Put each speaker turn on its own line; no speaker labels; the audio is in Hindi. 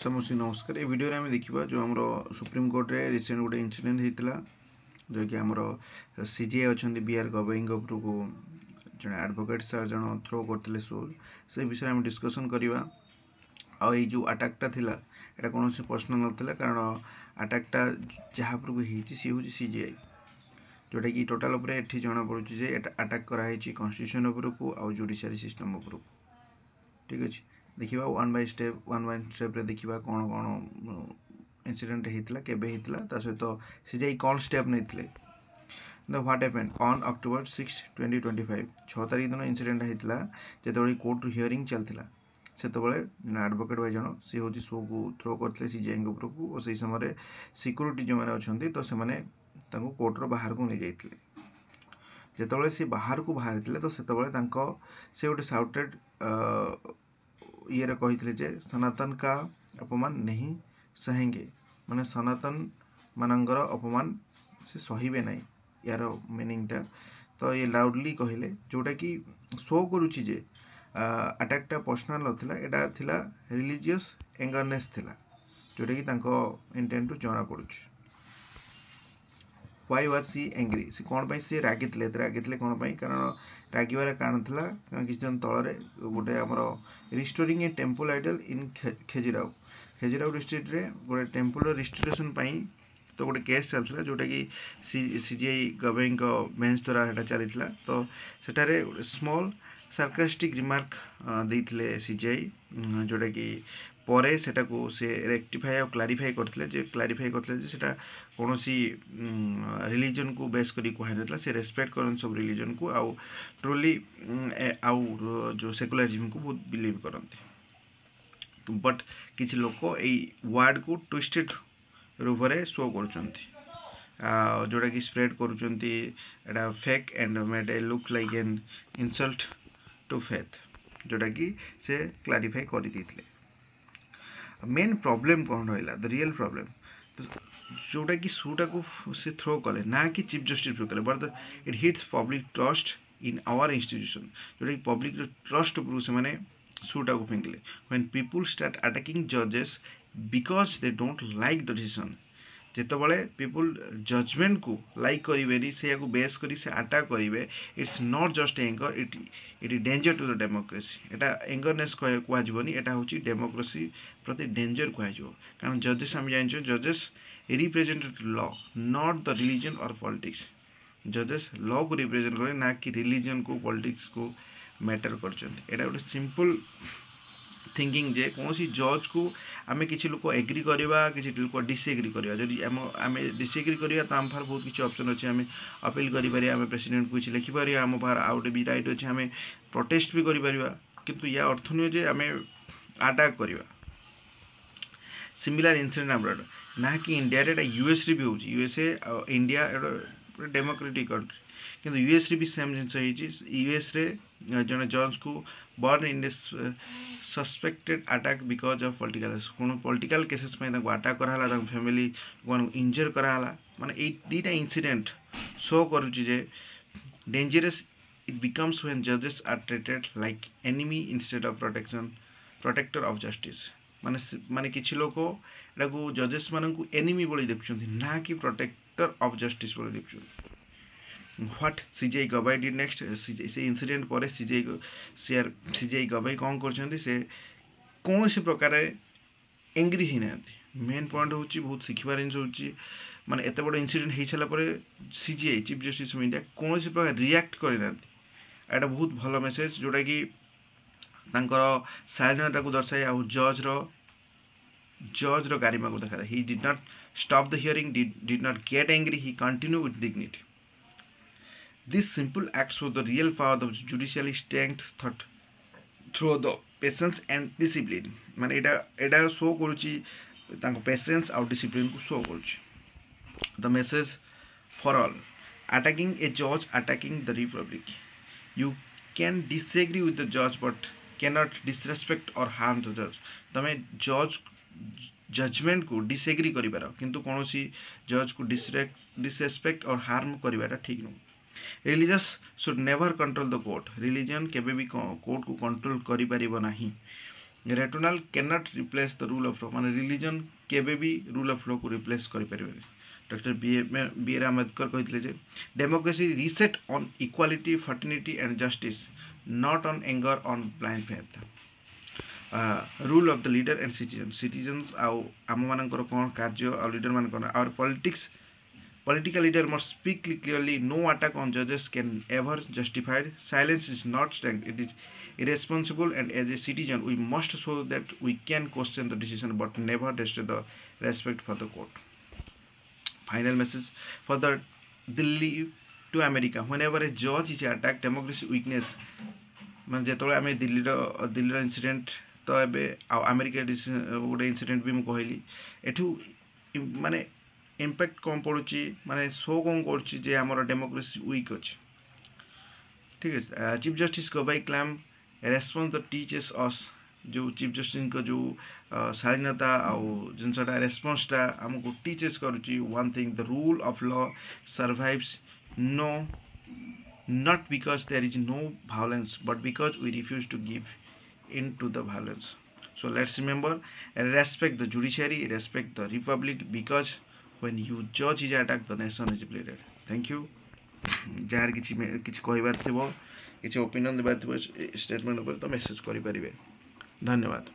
समस्त नमस्कार। ये वीडियो आम देखा जो आम सुप्रीम कोर्ट रे रिसेंट गोटे इनसीडेंट होता जो कि आमर सीजीआई अच्छा बीआर गवई उपरको जड़े एडवोकेट सार जन थ्रो करते सोल से विषय आम डिस्कसन करवा। आई जो अटैकटा थिला एटा कौन पर्सनल नाला कारण अटैकटा जहाँ उपरको सी हूँ सीजीआई जोटा कि टोटाल ये जना पड़े जे अटैक कराई कन्स्टिट्यूशन उपरको आउ जुडिशियरी सिस्टम उपरको। ठीक अच्छे देखा वन बाय स्टेप देखा कौन कौन इनसीडेंट होता केबे होता सहित सीजीआई कौन स्टेप नहीं व्हाट हैपेंड ऑन अक्टोबर 6, 2025 6 तारीख दिन इनसीडेंट होता जो कोर्ट हियरिंग चलता से एडवोकेट भाई जन सी हूँ शो को थ्रो करते सीजीआई उपरको और से समय सिक्योरिटी जो मैंने अच्छा तो से कोर्टर बाहर को नहीं जाते जिते सी बाहर को बाहरी तो से गोटे साउटेड ये कहते जे सनातन का अपमान नहीं सहेंगे माने सनातन मानंगर अपमान से सहीबे नहीं यार मीनिंगटा तो ये लाउडली कहले जोटा कि शो करुच्ची जे अटैकटा पर्सनल नथिला एटा थिला रिलीजियस एंगरनेस थिला जोटा कि तांको इंटेंट जना पड़ुछि। वाई वाज सी एंग्री सी कौन पाई सी रागी कौन पाई कारण रागिबार कारण था किसी दिन तल गोटे आमर restoring a temple idol in Khajuraho district रे गोटे टेम्पल रिस्टोरेशन तो गोटे केस चलता जोटा कि सीजीआई गवई बेंच द्वारा चलता तो सेठारे स्मॉल सार्कास्टिक रिमार्क देते सीजीआई जोटा कि परे सेटा को से रेक्टिफाई और क्लारिफाई करते सेटा कौन सी रिलीजन को बेस करी कहना से रेस्पेक्ट करन सब रिलीजन को आउ ट्रुली आउ जो सेकुलरिज्म को बहुत बिलीव करते बट किसी लोक यही वर्ड को ट्विस्टेड रूप में शो कर जोटा कि स्प्रेड करा fake and made a look like an insult to faith जोटा कि से क्लारिफाई कर देते। मेन प्रॉब्लम कौन रहा द रियल प्रॉब्लम तो जोटा कि सूटा को से थ्रो कले ना कि चीफ जस्टिस थ्रो कले but it hits public trust in our institution जोटा कि पब्लिक ट्रस्ट उपरू से माने सूटा को फेंकले व्हेन पीपुल स्टार्ट अटैकिंग जजेस because they don't like the decision जितेबाला पीपुल जजमेंट को लाइक करेंगे से बेस कर अटैक करेंगे it's not just anger it danger to the democracy एटा एंगरनेस कहनी एटा हूँ डेमोक्रेसी प्रति डेंजर कह कारण जजेस आम जान जजेस represent law not the religion और पॉलिटिक्स जजेस लॉ को रिप्रेजेंट करें ना कि रिलीजन को पॉलिटिक्स को मैटर कर गोटे सिंपल थिंकिंग जे कौन सी जज को आम किसी लोग एग्री करवा किसी लोक डिसएग्री करवा जदि आम डिसएग्री करवा तो आम पार बहुत किसी ऑप्शन अच्छे आम अपील करें प्रेसिडेंट को किसी लिखिपर आम पार आउटे भी राइट अच्छे आम प्रोटेस्ट भी करें किंतु या अर्थ नुहे जे आम अटैक करवा सिमिलर इनसीडेंट अब्रॉड ना कि इंडिया रे यूएस रे भी हो यूएसए इंडिया डेमोक्रेटिक कंट्री किंतु यूएस रे भी सेम जिनस यूएस रे जन जज को burn in suspected attack because of political cases attack कराला फैमिली को इंजर कराला माने दुईटा इनसीडेंट शो करुच्ची जे डेंजरस इट बिकम्स व्हेन जजेस are treated like enemy instead of protector of justice माने माने किसी लोक एटा को जजेस मान को एनिमी बोली देखुं ना कि प्रोटेक्टर ऑफ जस्टिस बोली देखुं। व्हाट सीजीआई गवाई डिड नेक्स्ट से इंसिडेंट पर सीजीआई गवाई कौन कर कौन सी प्रकार एंग्री होना मेन पॉइंट हूँ बहुत शिखबार जिन हूँ माने एत बड़ इनसीडेंट हो सारापर CJI chief justice of India कौन सी प्रकार रिएक्ट करना एटा बहुत भल मेसेज जोटा कि शालीनता को दर्शाए आ जज रो गारिमा को देखा he did not stop the hearing did not get angry he continue with dignity This simple act shows the real power of judicial strength thought through the patience and discipline. माने एटा शो करुची तांको पेशेंस और डिसिप्लिन को शो करुची। The message for all: attacking a judge, attacking the republic. You can disagree with the judge, but cannot disrespect or harm the judge. तमे जज जजमेंट को डिसएग्री करिबार किंतु कौन सी जज को डिसरेस्पेक्ट और हार्म करिबाटा ठीक नुह। Religious should never control the court religion केबे भी कोर्ट को कंट्रोल करि परिबो नाही rational cannot replace the rule of law माने रिलीजन केबे भी रूल ऑफ लॉ को रिप्लेस करि परिबे डॉक्टर बी आर आम्बेडकर कहते जे democracy rests on equality fraternity and justice not on anger on blind faith rule of the leader and citizens आउ आम मानकर कौन कार्य आ लीडर मानकर our politics political leader must speak clearly. No attack on judges can ever justified. Silence is not strength, it is irresponsible, and as a citizen we must show that we can question the decision but never destroy the respect for the court. Final message for the Delhi to America. Whenever a judge is attacked, democracy weakness ମାନେ ଯେତେବେଳେ ଆମେ ଦିଲ୍ଲୀର ଇନସିଡେଣ୍ଟ ତ ଏବେ ଆଉ ଆମେରିକା ଗୋଟେ ଇନସିଡେଣ୍ଟ ବି ମୁଁ କହିଲି ଏଠୁ ମାନେ इम्पैक्ट कौन पड़ुची माने शो कौन करुच्ची जे आमर डेमोक्रेसी वीक अच्छे ठीक है चीफ जस्टिस गवाई क्लैम रेस्पॉन्स द टीचर्स अस जो चीफ जस्टिस को जो शालीनता आउ जिनसटा रेस्पॉन्सटा आमको टीचर्स करुच्ची one thing the rule of law survives no not because there is no violence but because we refuse to give in to the violence. So let's remember, respect the judiciary, respect the republic, because when you judge is attacked the nation is bleeded. Thank you. Jar किछि कहबार थिबो किछि ओपिनियन देबार थिबो स्टेटमेंट ऊपर तो मेसेज करि परिबे. धन्यवाद.